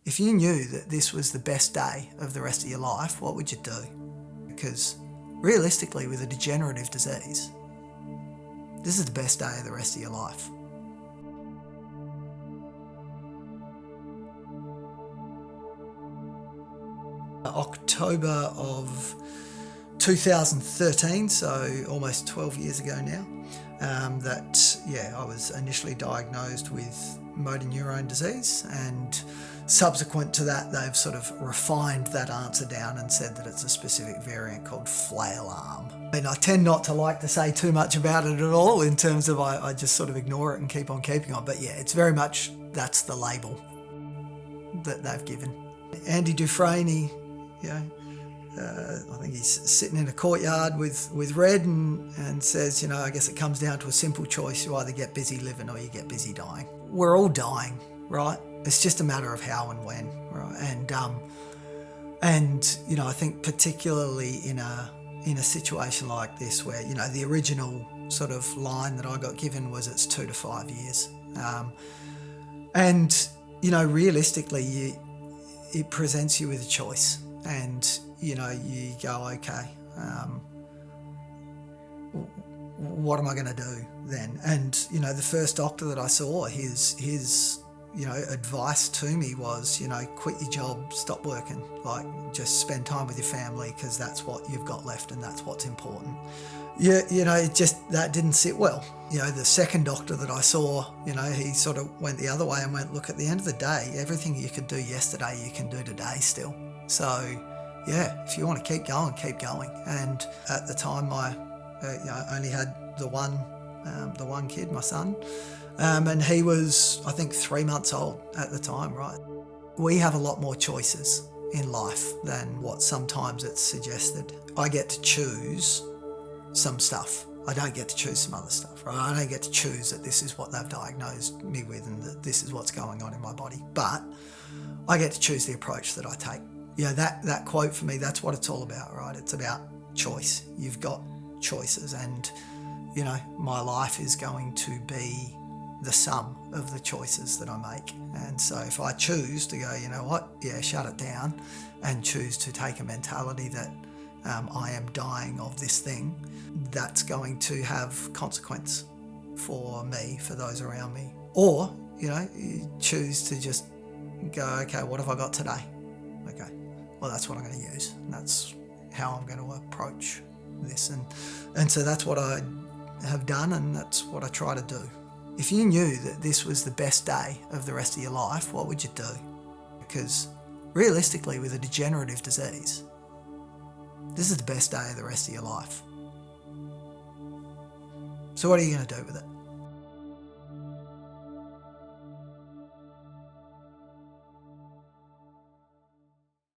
If you knew that this was the best day of the rest of your life, what would you do? Because realistically, with a degenerative disease, this is the best day of the rest of your life. October of 2013, so almost 12 years ago now, I was initially diagnosed with motor neurone disease, and subsequent to that they've sort of refined that answer down and said that it's a specific variant called flail arm. And I tend not to like to say too much about it at all, in terms of I just sort of ignore it and keep on keeping on, but yeah, it's very much, that's the label that they've given. Andy Dufresne, I think he's sitting in a courtyard with Red and says, I guess it comes down to a simple choice. You either get busy living or you get busy dying. We're all dying, right? It's just a matter of how and when, right? And I think particularly in a situation like this where, the original sort of line that I got given was it's 2 to 5 years. Realistically, it presents you with a choice. And, you go, okay, what am I going to do then? And, the first doctor that I saw, his advice to me was, quit your job, stop working, just spend time with your family, because that's what you've got left and that's what's important. That didn't sit well. The second doctor that I saw, he sort of went the other way and went, look, at the end of the day, everything you could do yesterday, you can do today still. So, if you want to keep going, keep going. And at the time, I only had the one kid, my son, and he was, I think, 3 months old at the time, right? We have a lot more choices in life than what sometimes it's suggested. I get to choose some stuff. I don't get to choose some other stuff, right? I don't get to choose that this is what they've diagnosed me with and that this is what's going on in my body. But I get to choose the approach that I take. That quote for me, that's what it's all about, right? It's about choice. You've got choices, and, my life is going to be the sum of the choices that I make. And so if I choose to go, shut it down, and choose to take a mentality that I am dying of this thing, that's going to have consequence for me, for those around me. Or, you choose to just go, okay, what have I got today? Okay, well, that's what I'm going to use. And that's how I'm going to approach this. And so that's what I have done, and that's what I try to do. If you knew that this was the best day of the rest of your life, what would you do? Because realistically, with a degenerative disease, this is the best day of the rest of your life. So what are you going to do with it?